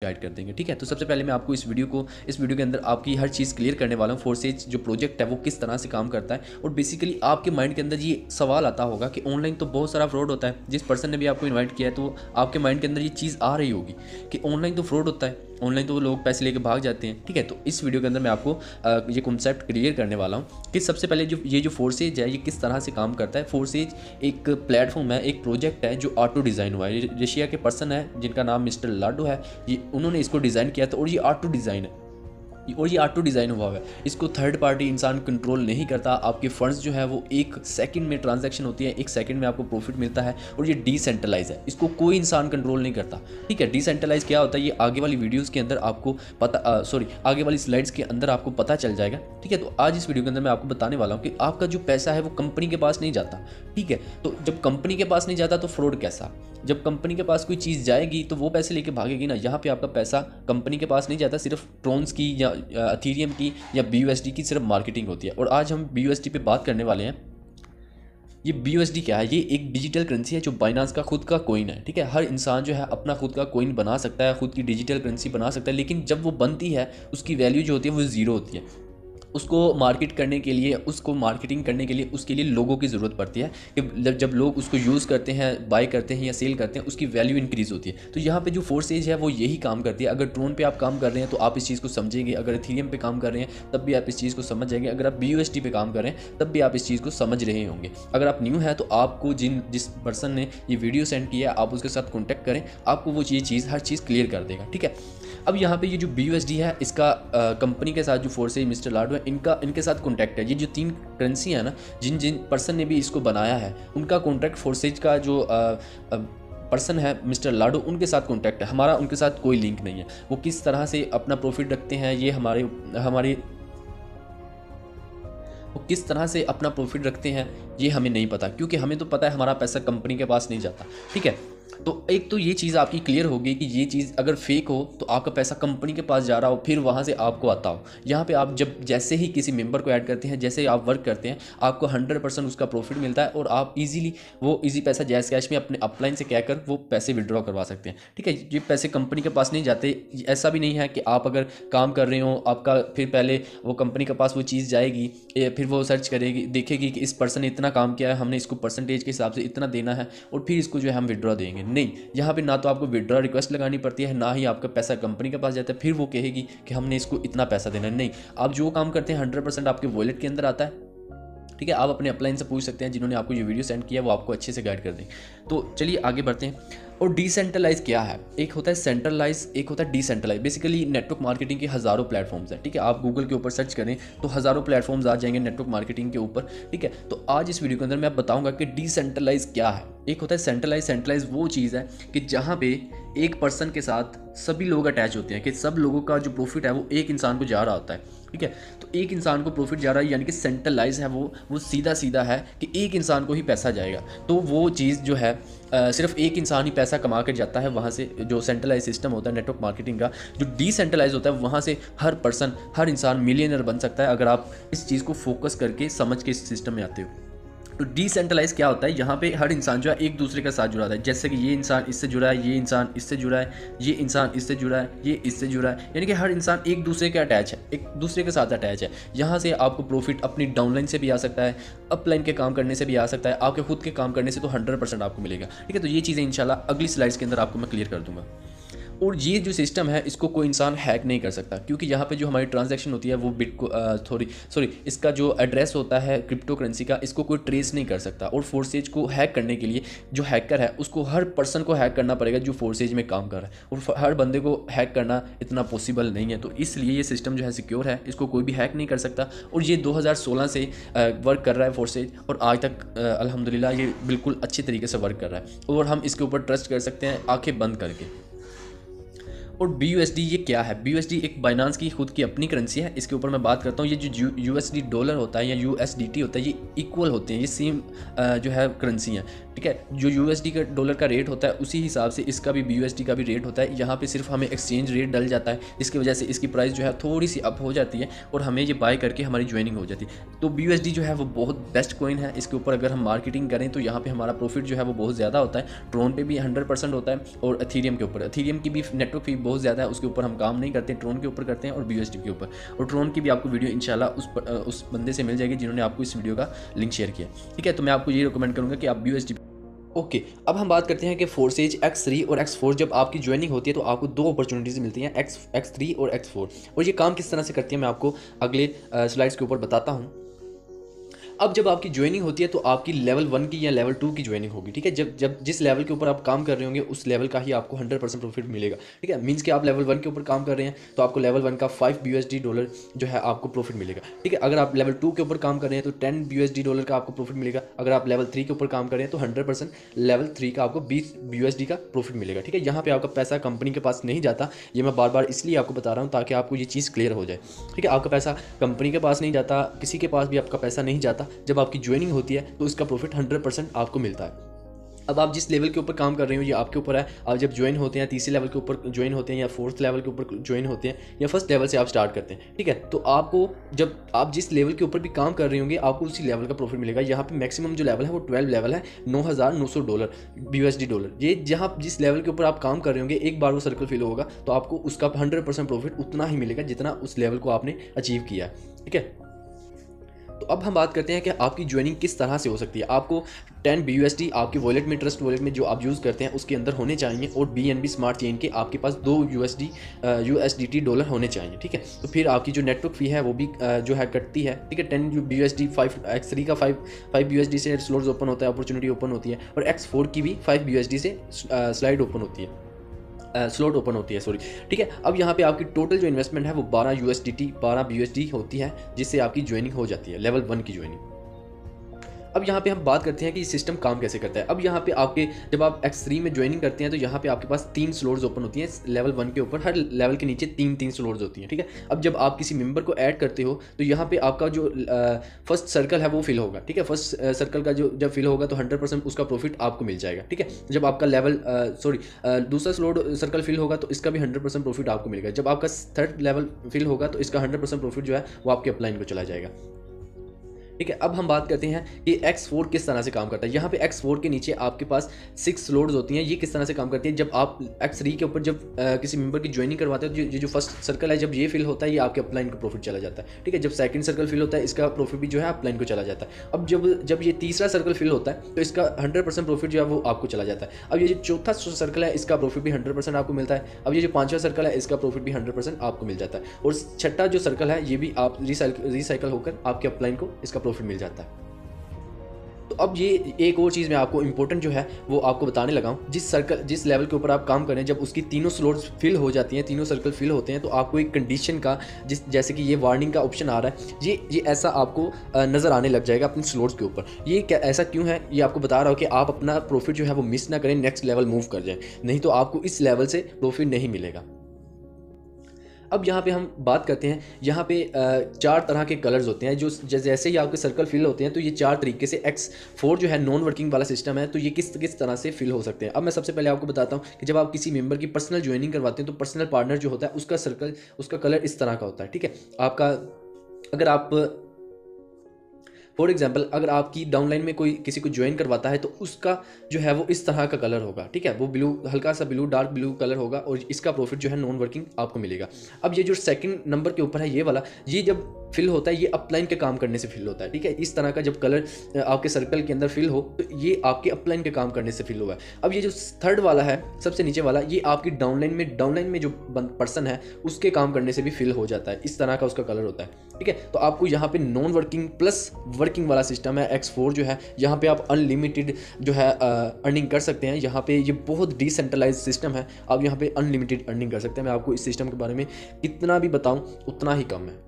Guide कर देंगे। ठीक है, तो सबसे पहले मैं आपको इस वीडियो के अंदर आपकी हर चीज़ क्लियर करने वाला हूँ। फोर्सेज जो प्रोजेक्ट है वो किस तरह से काम करता है, और बेसिकली आपके माइंड के अंदर ये सवाल आता होगा कि ऑनलाइन तो बहुत सारा फ्रॉड होता है। जिस पर्सन ने भी आपको इन्वाइट किया है तो आपके माइंड के अंदर ये चीज़ आ रही होगी कि ऑनलाइन तो फ्रॉड होता है, ऑनलाइन तो लोग पैसे लेके भाग जाते हैं। ठीक है, तो इस वीडियो के अंदर मैं आपको ये कॉन्सेप्ट क्लियर करने वाला हूँ कि सबसे पहले जो ये जो फोर्सेज है ये किस तरह से काम करता है। फोर्सेज एक प्लेटफॉर्म है, एक प्रोजेक्ट है जो ऑटो डिज़ाइन हुआ है। रशिया के पर्सन है जिनका नाम मिस्टर लाडो है, ये उन्होंने इसको डिज़ाइन किया था, और ये ऑटो डिज़ाइन है और ये ऑटो डिज़ाइन हुआ है। इसको थर्ड पार्टी इंसान कंट्रोल नहीं करता। आपके फंड्स जो है वो 1 सेकंड में ट्रांजैक्शन होती है, 1 सेकंड में आपको प्रॉफिट मिलता है, और ये डिसेंट्रलाइज है, इसको कोई इंसान कंट्रोल नहीं करता। ठीक है, डिसेंट्रलाइज क्या होता है ये आगे वाली वीडियोज़ के अंदर आपको आगे वाली स्लाइड्स के अंदर आपको पता चल जाएगा। ठीक है, तो आज इस वीडियो के अंदर मैं आपको बताने वाला हूँ कि आपका जो पैसा है वो कंपनी के पास नहीं जाता। ठीक है, तो जब कंपनी के पास नहीं जाता तो फ्रॉड कैसा? जब कंपनी के पास कोई चीज़ जाएगी तो वो पैसे लेके भागेगी ना। यहाँ पे आपका पैसा कंपनी के पास नहीं जाता, सिर्फ ट्रोन्स की या एथेरियम की या BUSD की सिर्फ मार्केटिंग होती है। और आज हम BUSD पे बात करने वाले हैं। ये BUSD क्या है? ये एक डिजिटल करेंसी है जो बाइनांस का खुद का कोइन है। ठीक है, हर इंसान जो है अपना खुद का कोइन बना सकता है, खुद की डिजिटल करेंसी बना सकता है, लेकिन जब वो बनती है उसकी वैल्यू जो होती है वो ज़ीरो होती है। उसको मार्केट करने के लिए, उसको मार्केटिंग करने के लिए उसके लिए लोगों की ज़रूरत पड़ती है कि जब लोग उसको यूज़ करते हैं, बाय करते हैं या सेल करते हैं, उसकी वैल्यू इंक्रीज़ होती है। तो यहाँ पे जो फोर्सेज है वो यही काम करती है। अगर ट्रोन पे आप काम कर रहे हैं तो आप इस चीज़ को समझेंगे, अगर एथेरियम पे काम कर रहे हैं तब भी आप इस चीज़ को समझ जाएंगे, अगर आप BUSD पे काम कर रहे हैं तब भी आप इस चीज़ को समझ रहे होंगे। अगर आप न्यू है तो आपको जिस पर्सन ने ये वीडियो सेंड किया है आप उसके साथ कॉन्टैक्ट करें, आपको वो चीज़ हर चीज़ क्लियर कर देगा। ठीक है, अब यहाँ पे ये जो BUSD है इसका कंपनी के साथ जो फोर्सेज मिस्टर लाडो है इनके साथ कॉन्टैक्ट है। ये जो 3 करेंसी है ना, जिन पर्सन ने भी इसको बनाया है उनका कॉन्टैक्ट फोर्सेज का जो पर्सन है मिस्टर लाडो उनके साथ कॉन्टैक्ट है। हमारा उनके साथ कोई लिंक नहीं है। वो किस तरह से अपना प्रॉफिट रखते हैं ये वो किस तरह से अपना प्रॉफिट रखते हैं ये हमें नहीं पता, क्योंकि हमें तो पता है हमारा पैसा कंपनी के पास नहीं जाता। ठीक है, तो एक तो ये चीज़ आपकी क्लियर होगी कि ये चीज़ अगर फेक हो तो आपका पैसा कंपनी के पास जा रहा हो, फिर वहाँ से आपको आता हो। यहाँ पे आप जैसे ही किसी मेंबर को ऐड करते हैं, जैसे ही आप वर्क करते हैं, आपको 100% उसका प्रॉफिट मिलता है, और आप इजी पैसा जैस कैश में अपने अपलाइन से कहकर वो पैसे विड्रॉ करवा सकते हैं। ठीक है, ये पैसे कंपनी के पास नहीं जाते। ऐसा भी नहीं है कि आप अगर काम कर रहे हो आपका फिर पहले वो कंपनी के पास वो चीज़ जाएगी, फिर वो सर्च करेगी, देखेगी कि इस पर्सन ने इतना काम किया है, हमने इसको परसेंटेज के हिसाब से इतना देना है, और फिर इसको जो है हम विड्रॉ देंगे। नहीं, यहाँ पे ना तो आपको विड्रॉ रिक्वेस्ट लगानी पड़ती है, ना ही आपका पैसा कंपनी के पास जाता है फिर वो कहेगी कि हमने इसको इतना पैसा देना है। नहीं, आप जो काम करते हैं 100% आपके वॉलेट के अंदर आता है। ठीक है, आप अपने अपलाइन से पूछ सकते हैं, जिन्होंने आपको ये वीडियो सेंड किया वो आपको अच्छे से गाइड कर दें। तो चलिए आगे बढ़ते हैं। और डिसेंट्रलाइज क्या है? एक होता है सेंट्रलाइज, एक होता है डिसेंट्रलाइज। बेसिकली नेटवर्क मार्केटिंग के हज़ारों प्लेटफॉर्म्स हैं। ठीक है, आप गूगल के ऊपर सर्च करें तो हज़ारों प्लेटफॉर्म्स आ जाएंगे नेटवर्क मार्केटिंग के ऊपर। ठीक है, तो आज इस वीडियो के अंदर मैं बताऊंगा कि डिसेंट्रलाइज क्या है। एक होता है सेंट्रलाइज। सेंट्रलाइज वो चीज़ है कि जहाँ पे एक पर्सन के साथ सभी लोग अटैच होते हैं, कि सब लोगों का जो प्रॉफिट है वो एक इंसान को जा रहा होता है। ठीक है, तो एक इंसान को प्रॉफिट जा रहा है, यानी कि सेंट्रलाइज है वो सीधा है कि एक इंसान को ही पैसा जाएगा। तो वो चीज़ जो है सिर्फ एक इंसान ही पैसा कमा कर जाता है वहाँ से। जो सेंट्रलाइज सिस्टम होता है नेटवर्क मार्केटिंग का, जो डिसेंट्रलाइज होता है वहाँ से हर पर्सन, हर इंसान मिलियनर बन सकता है अगर आप इस चीज़ को फोकस करके समझ के इस सिस्टम में आते हो। तो डिसेंट्रलाइज क्या होता है? यहाँ पे हर इंसान जो है एक दूसरे के साथ जुड़ा है। जैसे कि ये इंसान इससे जुड़ा है, ये इंसान इससे जुड़ा है, ये इंसान इससे जुड़ा है, ये इससे जुड़ा है, यानी कि हर इंसान एक दूसरे के अटैच है, एक दूसरे के साथ अटैच है। यहाँ से आपको प्रॉफिट अपनी डाउनलाइन से भी आ सकता है, अपलाइन के काम करने से भी आ सकता है, आपके खुद के काम करने से तो 100% आपको मिलेगा। ठीक है, तो ये चीज़ें इंशाल्लाह अगली स्लाइड्स के अंदर आपको मैं क्लियर कर दूंगा। और ये जो सिस्टम है इसको कोई इंसान हैक नहीं कर सकता, क्योंकि यहाँ पे जो हमारी ट्रांजैक्शन होती है वो इसका जो एड्रेस होता है क्रिप्टो करेंसी का, इसको कोई ट्रेस नहीं कर सकता। और फोर्सेज को हैक करने के लिए जो हैकर है उसको हर पर्सन को हैक करना पड़ेगा जो फोर्सेज में काम कर रहा है, और हर बंदे को हैक करना इतना पॉसिबल नहीं है। तो इसलिए ये सिस्टम जो है सिक्योर है, इसको कोई भी हैक नहीं कर सकता। और ये 2016 से वर्क कर रहा है फोर्सेज, और आज तक अल्हम्दुलिल्लाह ये बिल्कुल अच्छी तरीके से वर्क कर रहा है, और हम इसके ऊपर ट्रस्ट कर सकते हैं आंखें बंद करके। और BUSD ये क्या है? BUSD एक बाइनांस की खुद की अपनी करेंसी है। इसके ऊपर मैं बात करता हूँ। ये जो USD डॉलर होता है या USDT होता है, ये इक्वल होते हैं, ये सेम जो है करेंसी हैं। ठीक है, जो USD का डॉलर का रेट होता है उसी हिसाब से इसका भी BUSD का भी रेट होता है। यहाँ पे सिर्फ हमें एक्सचेंज रेट डल जाता है, इसकी वजह से इसकी प्राइस जो है थोड़ी सी अप हो जाती है, और हमें ये बाय करके हमारी ज्वाइनिंग हो जाती है। तो BUSD जो है वो बहुत बेस्ट कॉइन है। इसके ऊपर अगर हम मार्केटिंग करें तो यहाँ पे हमारा प्रॉफिट जो है वो बहुत ज़्यादा होता है। ट्रोन पे भी 100% होता है, और एथेरियम के ऊपर, एथेरियम की भी नेटवर्क फी बहुत ज़्यादा है, उसके ऊपर हम काम नहीं करते, ट्रोन के ऊपर करते हैं और BUSD के ऊपर। और ट्रोन की भी आपको वीडियो इंशाल्लाह उस बंदे से मिल जाएगी जिन्होंने आपको इस वीडियो का लिंक शेयर किया, ठीक है। तो मैं आपको ये रिकमेंड करूँगा कि आप BUSD। ओके, अब हम बात करते हैं कि फोर्सेज X3 और X4 जब आपकी ज्वाइनिंग होती है तो आपको दो अपॉर्चुनिटीज़ मिलती हैं, X3 और X4, और ये काम किस तरह से करती है मैं आपको अगले स्लाइड्स के ऊपर बताता हूँ। अब जब आपकी ज्वाइनिंग होती है तो आपकी लेवल 1 की या लेवल 2 की ज्वाइनिंग होगी, ठीक है। जब जिस लेवल के ऊपर आप काम कर रहे होंगे उस लेवल का ही आपको 100% प्रॉफिट मिलेगा, ठीक है। मीन्स कि आप लेवल 1 के ऊपर काम कर रहे हैं तो आपको लेवल 1 का $5 जो है आपको प्रॉफिट मिलेगा, ठीक है। अगर आप लेवल 2 के ऊपर काम कर रहे हैं तो $10 का आपको प्रॉफिट मिलेगा। अगर आप लेवल 3 के ऊपर काम कर रहे हैं तो 100% लेवल 3 का आपको $20 का प्रॉफिट मिलेगा, ठीक है। यहाँ पर आपका पैसा कंपनी के पास नहीं जाता, ये मैं बार बार इसलिए आपको बता रहा हूँ ताकि आपको ये चीज़ क्लियर हो जाए, ठीक है। आपका पैसा कंपनी के पास नहीं जाता, किसी के पास भी आपका पैसा नहीं जाता। जब आपकी ज्वाइनिंग होती है तो इसका प्रॉफिट 100% आपको मिलता है। अब आप जिस लेवल के ऊपर काम कर रहे हो ये आपके ऊपर है। आप जब ज्वाइन होते हैं, तीसरे लेवल के ऊपर ज्वाइन होते हैं या फोर्थ लेवल के ऊपर ज्वाइन होते हैं या फर्स्ट लेवल से आप स्टार्ट करते हैं, ठीक है। तो आपको जब आप जिस लेवल के ऊपर भी काम कर रहे होंगे आपको उसी लेवल का प्रॉफिट मिलेगा। यहाँ पे मैक्सिमम जो लेवल है वो 12 लेवल है, $9,900 BUSD। ये जहाँ जिस लेवल के ऊपर आप काम कर रहे होंगे एक बार वो सर्कल फिल होगा तो आपको उसका 100% प्रॉफिट उतना ही मिलेगा जितना उस लेवल को आपने अचीव किया है, ठीक है। तो अब हम बात करते हैं कि आपकी ज्वाइनिंग किस तरह से हो सकती है। आपको 10 BUSD आपके वॉलेट में, ट्रस्ट वॉलेट में जो आप यूज़ करते हैं उसके अंदर होने चाहिए, और BNB स्मार्ट चेन के आपके पास 2 USDT डॉलर होने चाहिए, ठीक है। तो फिर आपकी जो नेटवर्क फ़ी है वो भी जो है कटती है, ठीक है। 10 BUSD 5 X3 का 5 BUSD से स्लॉट्स ओपन होता है, अपॉर्चुनिटी ओपन होती है, और X4 की भी 5 BUSD से स्लाइड ओपन होती है, स्लॉट ओपन होती है, सॉरी, ठीक है। अब यहाँ पे आपकी टोटल जो इन्वेस्टमेंट है वो 12 BUSD होती है, जिससे आपकी ज्वाइनिंग हो जाती है, लेवल 1 की ज्वाइनिंग। अब यहाँ पे हम बात करते हैं कि सिस्टम काम कैसे करता है। अब यहाँ पे आपके जब आप X3 में ज्वाइनिंग करते हैं तो यहाँ पे आपके पास 3 स्लॉट्स ओपन होती हैं लेवल 1 के ऊपर, हर लेवल के नीचे 3 स्लॉट्स होती हैं, ठीक है। अब जब आप किसी मेंबर को ऐड करते हो तो यहाँ पे आपका जो फर्स्ट सर्कल है वो फिल होगा, ठीक है। फर्स्ट सर्कल का जो जब फिल होगा तो 100% उसका प्रॉफिट आपको मिल जाएगा, ठीक है। जब आपका लेवल दूसरा स्लॉट सर्कल फिल होगा तो इसका भी 100% प्रॉफिट आपको मिलेगा। जब आपका थर्ड लेवल फिल होगा तो इसका 100% प्रॉफिट जो है वो आपके अपलाइन को चला जाएगा, ठीक है। अब हम बात करते हैं कि X4 किस तरह से काम करता है। यहाँ पे X4 के नीचे आपके पास 6 स्लॉट्स होती हैं। ये किस तरह से काम करती है, जब आप X3 के ऊपर जब किसी मेंबर की ज्वाइनिंग करवाते हो तो जो फर्स्ट सर्कल है जब ये फिल होता है ये आपके अपलाइन को प्रॉफिट चला जाता है, ठीक है। जब सेकंड सर्कल फिल होता है इसका प्रॉफिट भी जो है अपलाइन को चला जाता है। अब जब ये तीसरा सर्कल फिल होता है तो इसका 100% प्रॉफिट जो है वो आपको चला जाता है। अब ये जो चौथा सर्कल है इसका प्रॉफिट भी 100% आपको मिलता है। अब ये जो पांचवा सर्कल है इसका प्रॉफिट भी 100% आपको मिल जाता है, और छठा जो सर्कल है ये भी आप रिसाइकल होकर आपके अपलाइन को इसका प्रॉफिट मिल जाता है। तो अब ये एक और चीज़ मैं आपको इंपॉर्टेंट जो है वो आपको बताने लगा हूँ। जिस लेवल के ऊपर आप काम करें जब उसकी तीनों स्लॉट्स फिल हो जाती हैं, तीनों सर्कल फिल होते हैं, तो आपको एक कंडीशन का जैसे कि ये वार्निंग का ऑप्शन आ रहा है, ये ऐसा आपको नज़र आने लग जाएगा अपने स्लॉट्स के ऊपर। ये ऐसा क्यों है, ये आपको बता रहा हूँ कि आप अपना प्रॉफिट जो है वो मिस ना करें, नेक्स्ट लेवल मूव कर जाए, नहीं तो आपको इस लेवल से प्रॉफिट नहीं मिलेगा। अब यहाँ पे हम बात करते हैं, यहाँ पे 4 तरह के कलर्स होते हैं जो जैसे ही आपके सर्कल फिल होते हैं तो ये 4 तरीके से X4 जो है नॉन वर्किंग वाला सिस्टम है, तो ये किस तरह से फिल हो सकते हैं। अब मैं सबसे पहले आपको बताता हूँ कि जब आप किसी मेंबर की पर्सनल ज्वाइनिंग करवाते हैं तो पर्सनल पार्टनर जो होता है उसका सर्कल, उसका कलर इस तरह का होता है, ठीक है। आपका अगर आप फॉर एग्जाम्पल अगर आपकी डाउनलाइन में कोई किसी को ज्वाइन करवाता है तो उसका जो है वो इस तरह का कलर होगा, ठीक है। वो ब्लू, हल्का सा ब्लू, डार्क ब्लू कलर होगा, और इसका प्रॉफिट जो है नॉन वर्किंग आपको मिलेगा। अब ये जो सेकंड नंबर के ऊपर है ये वाला, ये जब फिल होता है ये अपलाइन के काम करने से फिल होता है, ठीक है। इस तरह का जब कलर आपके सर्कल के अंदर फिल हो तो ये आपके अपलाइन के काम करने से फिल हुआ है। अब ये जो थर्ड वाला है, सबसे नीचे वाला, ये आपकी डाउनलाइन में जो पर्सन है उसके काम करने से भी फिल हो जाता है, इस तरह का उसका कलर होता है, ठीक है। तो आपको यहाँ पे नॉन वर्किंग प्लस वर्किंग वाला सिस्टम है X4 जो है, यहाँ पे आप अनलिमिटेड जो है अर्निंग कर सकते हैं। यहाँ पे ये बहुत डिसेंट्रलाइज सिस्टम है, आप यहाँ पे अनलिमिटेड अर्निंग कर सकते हैं। मैं आपको इस सिस्टम के बारे में कितना भी बताऊँ उतना ही कम है।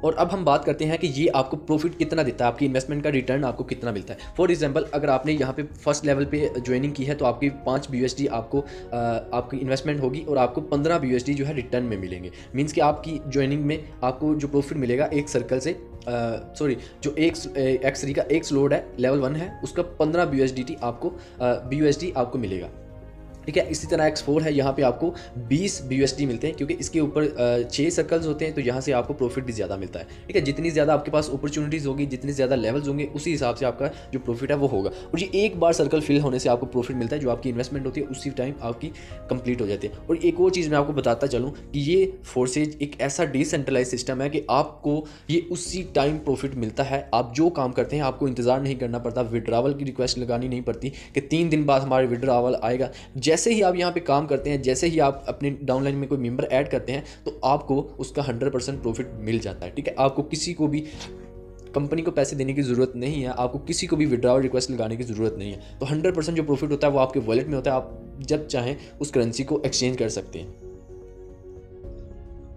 और अब हम बात करते हैं कि ये आपको प्रॉफिट कितना देता है, आपकी इन्वेस्टमेंट का रिटर्न आपको कितना मिलता है। फॉर एग्जांपल अगर आपने यहाँ पे फर्स्ट लेवल पे ज्वाइनिंग की है तो आपकी 5 BUSD आपको आपकी इन्वेस्टमेंट होगी और आपको 15 BUSD जो है रिटर्न में मिलेंगे। मीन्स कि आपकी ज्वाइनिंग में आपको जो प्रॉफिट मिलेगा एक सर्कल से जो एक X3 का एक स्लॉट है, लेवल 1 है, उसका 15 BUSD आपको मिलेगा, ठीक है। इसी तरह X4 है, यहाँ पे आपको 20 BUSD मिलते हैं, क्योंकि इसके ऊपर 6 सर्कल्स होते हैं, तो यहाँ से आपको प्रॉफिट भी ज़्यादा मिलता है। ठीक है, जितनी ज़्यादा आपके पास अपॉर्चुनिटीज़ होगी, जितने ज़्यादा लेवल्स होंगे, उसी हिसाब से आपका जो प्रॉफिट है वो होगा। और ये एक बार सर्कल फिल होने से आपको प्रॉफिट मिलता है, जो आपकी इन्वेस्टमेंट होती है उसी टाइम आपकी कंप्लीट हो जाती है। और एक और चीज़ मैं आपको बताता चलूँ कि ये फोर्सेज एक ऐसा डिसेंट्रलाइज सिस्टम है कि आपको ये उसी टाइम प्रॉफिट मिलता है। आप जो काम करते हैं आपको इंतज़ार नहीं करना पड़ता, विड्रावल की रिक्वेस्ट लगानी नहीं पड़ती कि 3 दिन बाद हमारे विड्रावल आएगा। जैसे ही आप यहाँ पे काम करते हैं, जैसे ही आप अपने डाउनलाइन में कोई मेंबर ऐड करते हैं, तो आपको उसका 100% प्रॉफिट मिल जाता है। ठीक है, आपको किसी को भी कंपनी को पैसे देने की ज़रूरत नहीं है, आपको किसी को भी विड्रॉवल रिक्वेस्ट लगाने की ज़रूरत नहीं है। तो 100% जो प्रॉफिट होता है वो आपके वॉलेट में होता है, आप जब चाहें उस करेंसी को एक्सचेंज कर सकते हैं।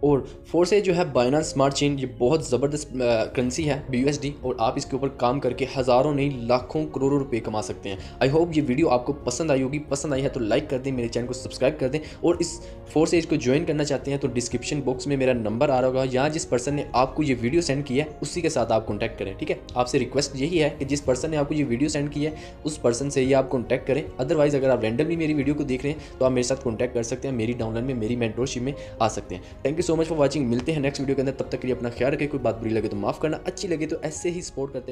और फोर्सेज जो है बाइनेंस स्मार्ट चेन, ये बहुत ज़बरदस्त करेंसी है BUSD, और आप इसके ऊपर काम करके हज़ारों नहीं लाखों करोड़ों रुपए कमा सकते हैं। आई होप ये वीडियो आपको पसंद आई होगी। पसंद आई है तो लाइक कर दें, मेरे चैनल को सब्सक्राइब कर दें, और इस फोर्सेज को ज्वाइन करना चाहते हैं तो डिस्क्रिप्शन बॉक्स में मेरा नंबर आ रहा होगा, यहाँ जिस पर्सन ने आपको ये वीडियो सेंड किया है उसी के साथ आप कॉन्टैक्ट करें। ठीक है, आपसे रिक्वेस्ट यही है कि जिस पर्सन ने आपको ये वीडियो सेंड किया है उस पर्सन से ही आप कॉन्टैक्ट करें। अदरवाइज़ अगर आप रैंडमली मेरी वीडियो को देख रहे हैं तो आप मेरे साथ कॉन्टैक्ट कर सकते हैं, मेरी डाउनलाइन में, मेरी मेंटरशिप में आ सकते हैं। Thank you so much for watching. मिलते हैं नेक्स्ट वीडियो के अंदर, तब तक के लिए अपना ख्याल रखें। कोई बात बुरी लगे तो माफ़ करना, अच्छी लगे तो ऐसे ही सपोर्ट करते हैं।